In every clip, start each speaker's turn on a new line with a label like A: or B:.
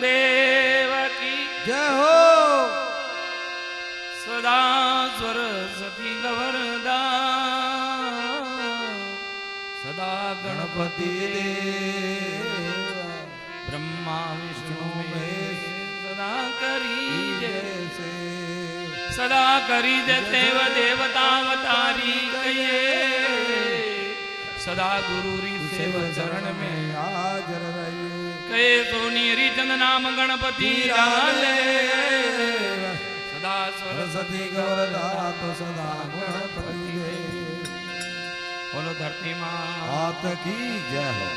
A: देव की
B: जय हो।
A: सदा सरस्वती गवर्दा सदा गणपति देव ब्रह्मा विष्णु महेश सदा करी जैसे सदा करी देव देवतावतारी कहिए सदा गुरु री सेव चरण में
B: हाजर रहिए
A: कहे सोनी हरिचंद नाम गणपति डाले सदा
B: सरस्वती गौरदा तो सदा गणपति देव।
A: बोलो धरती माँ
B: हाथ की जय हो।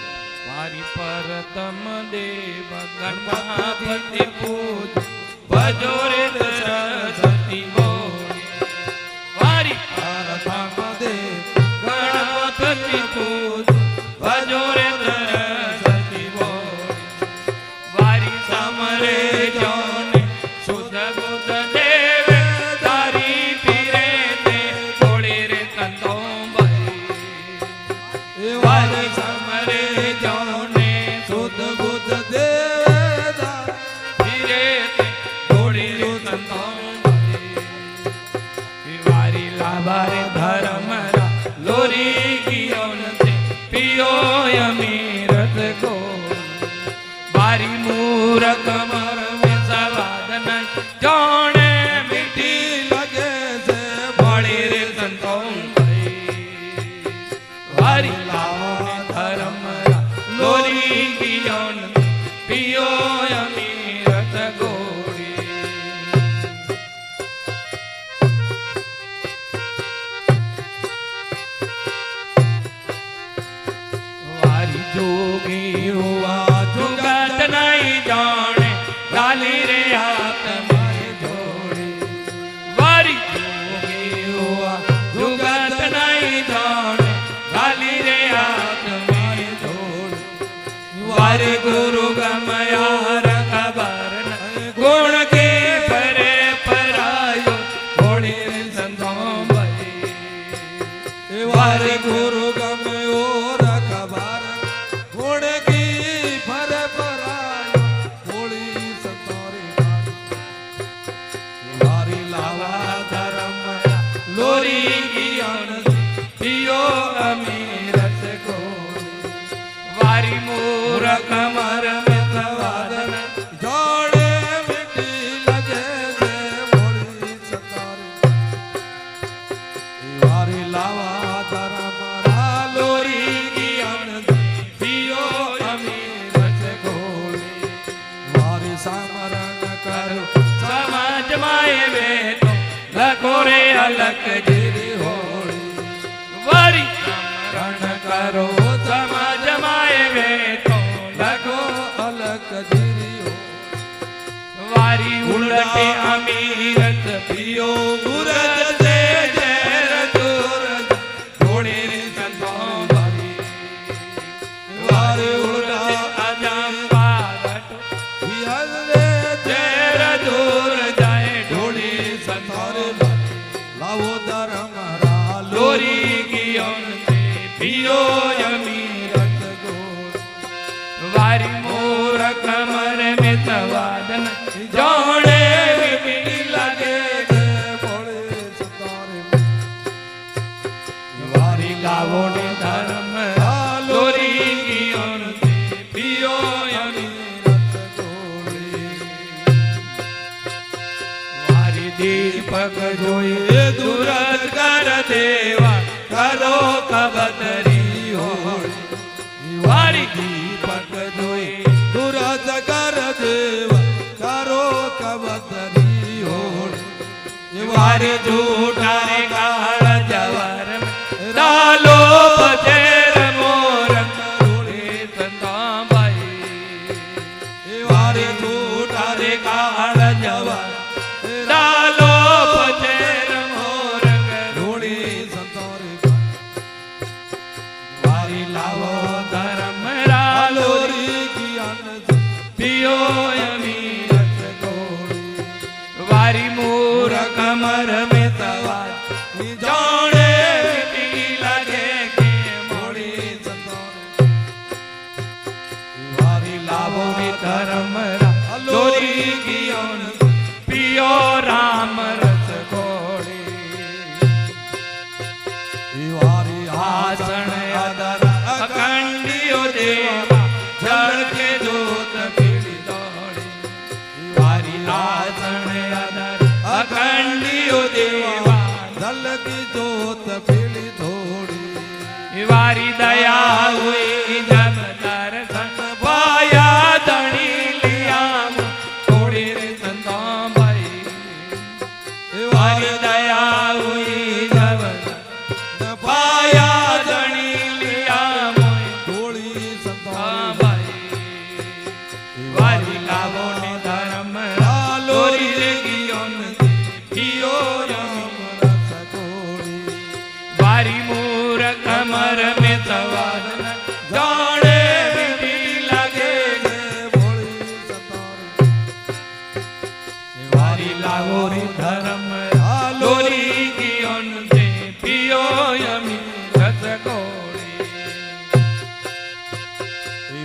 A: वारी परतम देव गणपति पूज भजो रे सरस्वती बोल वारी
B: परतम देव
A: गणपति पूज भजो रे सरस्वती बोल वारी समरे जोने सुध बुध देव तारी पीरे ते थोड़ी रे कंदों भाई वारी समरे जोने
B: सुध बुध देव
A: पीरे ते थोड़ी रे कंदों भाई वारी लाभारे धर्म लोरी की ओनते पियो अमीरत को बारी मूर कमर में सवादन जाने मीठी
B: लगे से
A: बड़ी रे संतों भाई वारी लावा धर्म लोरी की ओनते पियो अमीरत गोरी जोगी हुआ जुगत नहीं जाने डाली रे हाथ में जोड़ी वारी जोगी हुआ जुगत नहीं जाने डाली रे हाथ में जोड़ी वारी गुरु गमयार खबर न गुण के परे परायो थोड़ी संतों भाई वारी गुरु गमयो लोरी की पियो अमीरत को वारी मूर कमर में सवादन
B: जोड़े मिट्टी लगे से मोड़ी सतारी वारी लावा धर्म
A: लोरी की पियो अमीरत को
B: वारी सामरण करो
A: समाज माए वे तो लखो रे अलग जिरी होली वारी स्मरण करो समाज माए वे तो लखो
B: अलग जिरी हो
A: वारी उलटे अमीरत पियो उरज से जैर दूरज थोड़े रे संतों भाई वारी उलटे अजम भारत जैर दूर जाए ढोली संतों
B: लावो धर्म
A: लोरी की ओनते पियो अमीरत गोर वारी मोर कमर में सवादन जोड़े मिट्टी लगे
B: बोले सतारे
A: वारी लावो ने धर्म लोरी की ओनते पियो अमीरत गोरी वारी दीपक जोए दूरज कर देवा करो कबतरी होली वारी
B: दीपक जोई दूरज कर देव करो कबतरी होली
A: वारी झूठा रे काल जवर में डालो बजेर मोरन रोड़े संता भाई वारी झूठा रे काल जवर डालो बजेर मोरन रोड़े
B: संतोरे
A: वारी लावो धर्म लोरी
B: की अन
A: पियो अमीरत गोरी वारी मूर कमर में सवार
B: જોત પેલી થોડી
A: વારી દયા હુઈ જબ દર્શન પાયા ધણી લિયા થોડી રે સંતા ભાઈ વારી દયા હુઈ જબ પાયા ધણી લિયા
B: થોડી
A: સંતા
B: સંતારી
A: ભાઈ વારી લાવો ને ધર્મ લોરી રે ગિયો ગિયો
B: રસ થોડી
A: વારી મૂર કમર में સવાદ જાણે મીઠી લાગે
B: ભોળી સંતારી
A: વારી લાવો રે ધર્મ લોરી ગિયોન સે પિયો યમી રસકોડી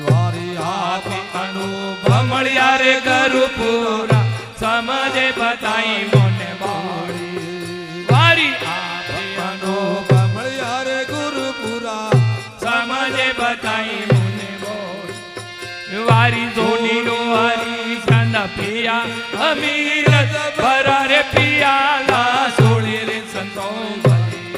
B: વારી
A: આપ અનુભવ મળ્યા રે ગરુ પૂરા સમજે બતાઈ મોને બાળી વારી આપ અનુભવ
B: મળ્યા રે ગુરુપુરા
A: સમજે બતાઈ મોને બોલ વારી સોની વારી ચંદ પિયા અમીર ભરા રે પિયાલા સોળી રે સંતો ભાઈ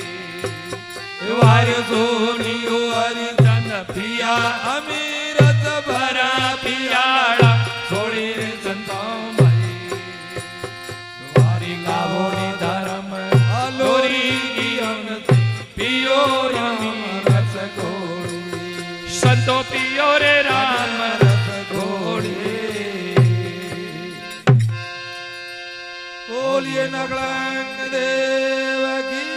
A: વારી સોની વારી ચંદ પિયા
B: અમીરત
A: ભરા પિયાળા સોળી રે સંતો ભાઈ વારી ગાવો ને ધર્મ લોરી ગિયોન પિયો યમી રસ ગોળી સંતો પિયો રે રામ રસ ગોળી
B: બોલીએ નગળંગ દેવ કી